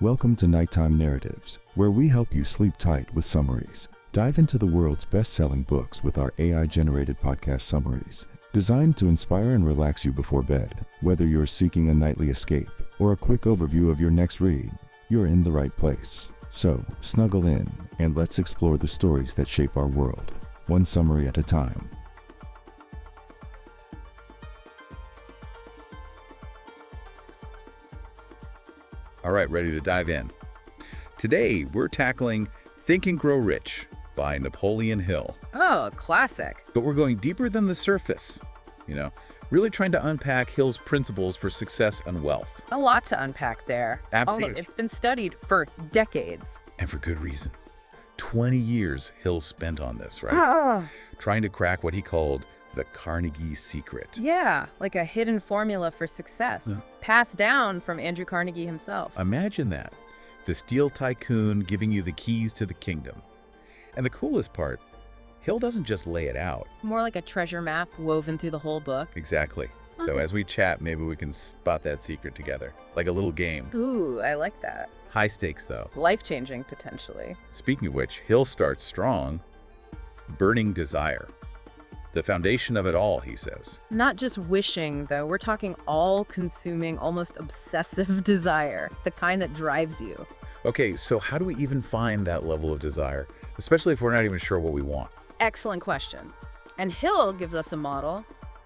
Welcome to Nighttime Narratives, where we help you sleep tight with summaries. Dive into the world's best-selling books with our AI-generated podcast summaries, designed to inspire and relax you before bed. Whether you're seeking a nightly escape or a quick overview of your next read, you're in the right place. So, snuggle in and let's explore the stories that shape our world, one summary at a time. All right, ready to dive in. Today, we're tackling Think and Grow Rich by Napoleon Hill. Oh, classic. But we're going deeper than the surface, really trying to unpack Hill's principles for success and wealth. A lot to unpack there. Absolutely. It's been studied for decades. And for good reason. 20 years Hill spent on this, right? Trying to crack what he called the Carnegie secret. Yeah, like a hidden formula for success, passed down from Andrew Carnegie himself. Imagine that. The steel tycoon giving you the keys to the kingdom. And the coolest part, Hill doesn't just lay it out. More like a treasure map woven through the whole book. Exactly. So as we chat, maybe we can spot that secret together, like a little game. Ooh, I like that. High stakes, though. Life-changing, potentially. Speaking of which, Hill starts strong. Burning desire. The foundation of it all, he says. Not just wishing, though. We're talking all-consuming, almost obsessive desire, the kind that drives you. Okay, so how do we even find that level of desire, especially if we're not even sure what we want? Excellent question. And Hill gives us a model,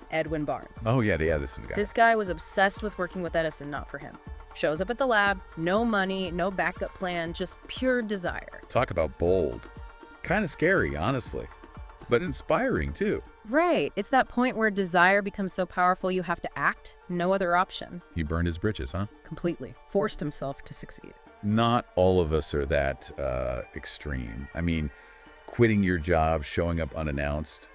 Edwin Barnes. Oh, yeah, the Edison guy. This guy was obsessed with working with Edison, not for him. Shows up at the lab, no money, no backup plan, just pure desire. Talk about bold. Kind of scary, honestly, but inspiring, too. Right. It's that point where desire becomes so powerful you have to act. No other option. He burned his bridges, huh? Completely. Forced himself to succeed. Not all of us are that extreme. I mean, quitting your job, showing up unannounced,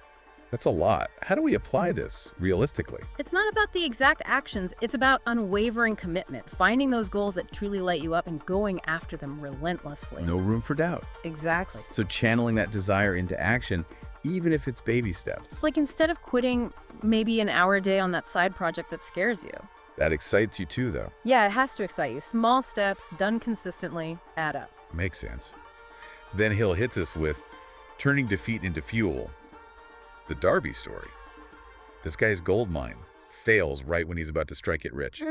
that's a lot. How do we apply this realistically? It's not about the exact actions. It's about unwavering commitment, finding those goals that truly light you up and going after them relentlessly. No room for doubt. Exactly. So channeling that desire into action, even if it's baby steps. It's like instead of quitting maybe an hour a day on that side project that scares you. That excites you too, though. Yeah, it has to excite you. Small steps, done consistently, add up. Makes sense. Then Hill hits us with turning defeat into fuel. The Darby story. This guy's gold mine fails right when he's about to strike it rich.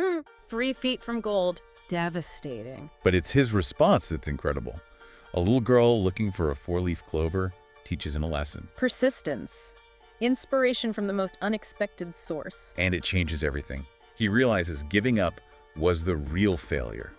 3 feet from gold. Devastating. But it's his response that's incredible. A little girl looking for a 4-leaf clover teaches him a lesson. Persistence. Inspiration from the most unexpected source. And it changes everything. He realizes giving up was the real failure.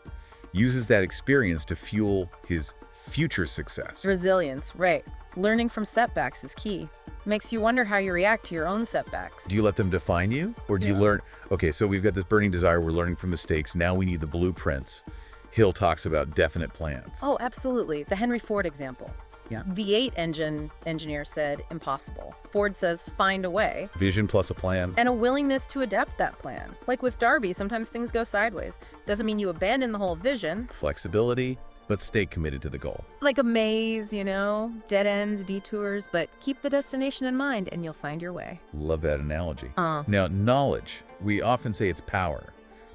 Uses that experience to fuel his future success. Resilience, right. Learning from setbacks is key. Makes you wonder how you react to your own setbacks. Do you let them define you? Or do you learn, okay, so we've got this burning desire, we're learning from mistakes, now we need the blueprints. Hill talks about definite plans. Oh, absolutely. The Henry Ford example. Yeah. V8 engine engineer said impossible. Ford says find a way. Vision plus a plan. And a willingness to adapt that plan. Like with Darby, sometimes things go sideways. Doesn't mean you abandon the whole vision. Flexibility, but stay committed to the goal. Like a maze, dead ends, detours, but keep the destination in mind and you'll find your way. Love that analogy. Now, knowledge, we often say it's power,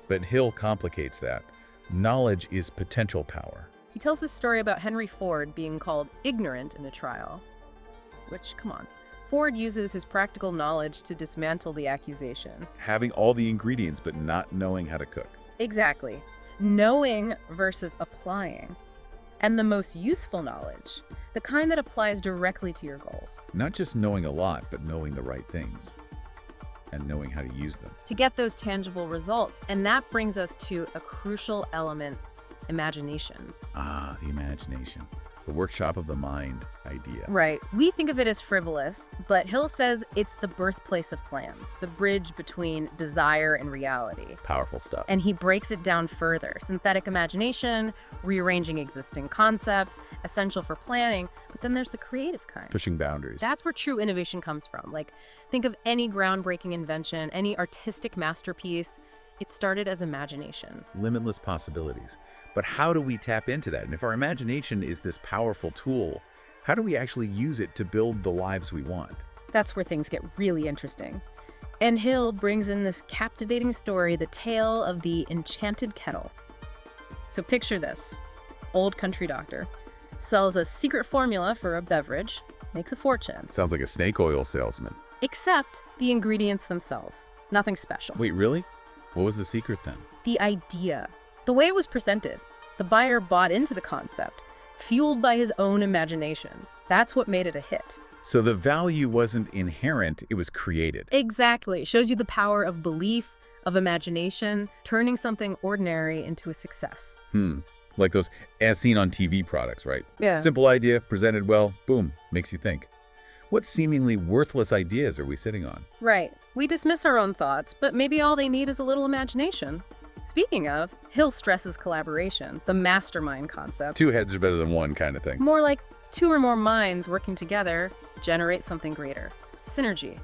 but Hill complicates that. Knowledge is potential power. He tells this story about Henry Ford being called ignorant in a trial. Which, come on. Ford uses his practical knowledge to dismantle the accusation. Having all the ingredients, but not knowing how to cook. Exactly. Knowing versus applying. And the most useful knowledge, the kind that applies directly to your goals. Not just knowing a lot, but knowing the right things and knowing how to use them. To get those tangible results. And that brings us to a crucial element, imagination. Ah, the imagination. The workshop of the mind idea. Right. We think of it as frivolous, but Hill says it's the birthplace of plans, the bridge between desire and reality. Powerful stuff. And he breaks it down further. Synthetic imagination, rearranging existing concepts, essential for planning, but then there's the creative kind. Pushing boundaries. That's where true innovation comes from. Like, think of any groundbreaking invention, any artistic masterpiece. It started as imagination. Limitless possibilities. But how do we tap into that? And if our imagination is this powerful tool, how do we actually use it to build the lives we want? That's where things get really interesting. And Hill brings in this captivating story, the tale of the enchanted kettle. So picture this. Old country doctor sells a secret formula for a beverage, makes a fortune. Sounds like a snake oil salesman. Except the ingredients themselves. Nothing special. Wait, really? What was the secret then? The idea. The way it was presented. The buyer bought into the concept, fueled by his own imagination. That's what made it a hit. So the value wasn't inherent, it was created. Exactly. It shows you the power of belief, of imagination, turning something ordinary into a success. Like those as seen on TV products, right? Yeah. Simple idea, presented well, boom, makes you think. What seemingly worthless ideas are we sitting on? Right. We dismiss our own thoughts, but maybe all they need is a little imagination. Speaking of, Hill stresses collaboration, the mastermind concept. Two heads are better than one kind of thing. More like two or more minds working together generate something greater. Synergy.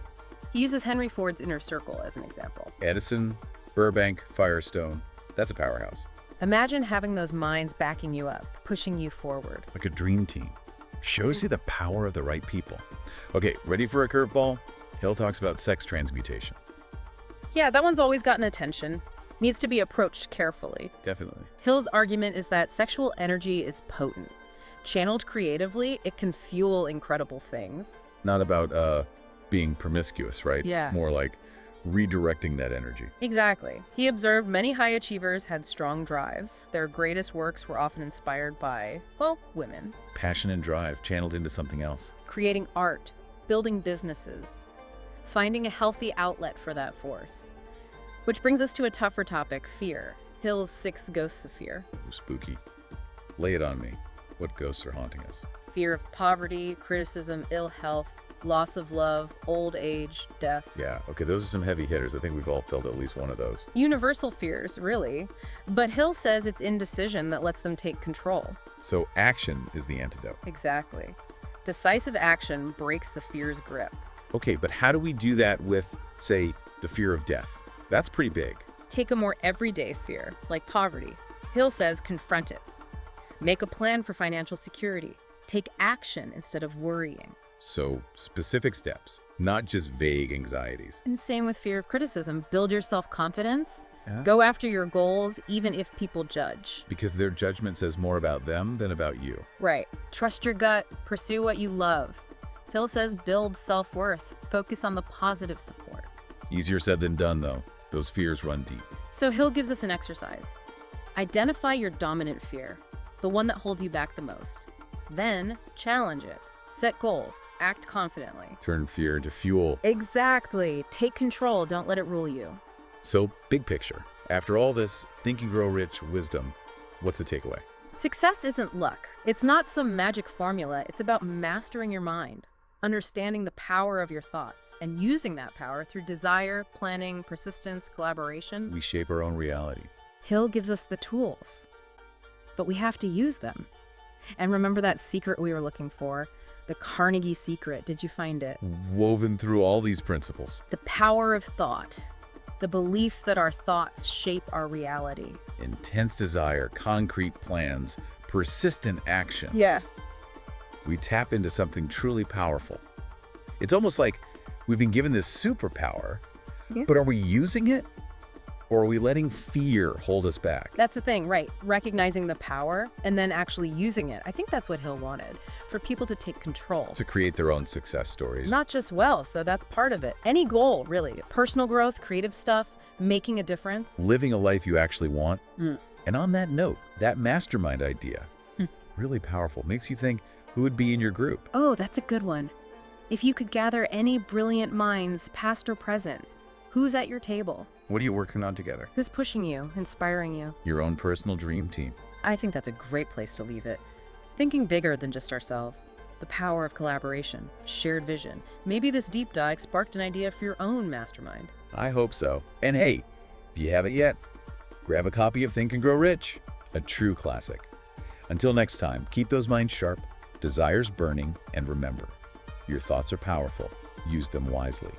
He uses Henry Ford's inner circle as an example. Edison, Burbank, Firestone, that's a powerhouse. Imagine having those minds backing you up, pushing you forward. Like a dream team. Shows you the power of the right people. Okay, ready for a curveball? Hill talks about sex transmutation. Yeah, that one's always gotten attention. Needs to be approached carefully. Definitely. Hill's argument is that sexual energy is potent. Channeled creatively, it can fuel incredible things. Not about being promiscuous, right? Yeah. More like redirecting that energy. Exactly. He observed many high achievers had strong drives. Their greatest works were often inspired by, well, women. Passion and drive channeled into something else. Creating art, building businesses, finding a healthy outlet for that force. Which brings us to a tougher topic, fear. Hill's 6 ghosts of fear. Ooh, spooky. Lay it on me. What ghosts are haunting us? Fear of poverty, criticism, ill health, loss of love, old age, death. Yeah, okay, those are some heavy hitters. I think we've all felt at least one of those. Universal fears, really. But Hill says it's indecision that lets them take control. So action is the antidote. Exactly. Decisive action breaks the fear's grip. Okay, but how do we do that with, say, the fear of death? That's pretty big. Take a more everyday fear, like poverty. Hill says confront it. Make a plan for financial security. Take action instead of worrying. So specific steps, not just vague anxieties. And same with fear of criticism. Build your self-confidence. Yeah. Go after your goals, even if people judge. Because their judgment says more about them than about you. Right. Trust your gut. Pursue what you love. Hill says build self-worth. Focus on the positive support. Easier said than done, though. Those fears run deep. So Hill gives us an exercise. Identify your dominant fear, the one that holds you back the most. Then challenge it. Set goals. Act confidently. Turn fear into fuel. Exactly. Take control. Don't let it rule you. So, big picture. After all this Think and Grow Rich wisdom, what's the takeaway? Success isn't luck. It's not some magic formula. It's about mastering your mind, understanding the power of your thoughts, and using that power through desire, planning, persistence, collaboration. We shape our own reality. Hill gives us the tools, but we have to use them. And remember that secret we were looking for? The Carnegie secret. Did you find it? Woven through all these principles. The power of thought. The belief that our thoughts shape our reality. Intense desire, concrete plans, persistent action. Yeah. We tap into something truly powerful. It's almost like we've been given this superpower, but are we using it? Or are we letting fear hold us back? That's the thing, right? Recognizing the power and then actually using it. I think that's what Hill wanted, for people to take control. To create their own success stories. Not just wealth, though that's part of it. Any goal, really. Personal growth, creative stuff, making a difference. Living a life you actually want. And on that note, that mastermind idea, really powerful. Makes you think, who would be in your group? Oh, that's a good one. If you could gather any brilliant minds, past or present, who's at your table? What are you working on together? Who's pushing you, inspiring you? Your own personal dream team. I think that's a great place to leave it. Thinking bigger than just ourselves. The power of collaboration, shared vision. Maybe this deep dive sparked an idea for your own mastermind. I hope so. And hey, if you haven't yet, grab a copy of Think and Grow Rich, a true classic. Until next time, keep those minds sharp, desires burning, and remember, your thoughts are powerful. Use them wisely.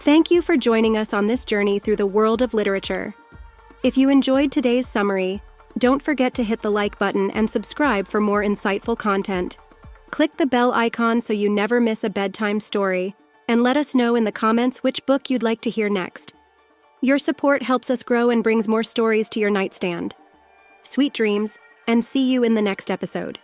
Thank you for joining us on this journey through the world of literature. If you enjoyed today's summary, don't forget to hit the like button and subscribe for more insightful content. Click the bell icon so you never miss a bedtime story, and let us know in the comments which book you'd like to hear next. Your support helps us grow and brings more stories to your nightstand. Sweet dreams, and see you in the next episode.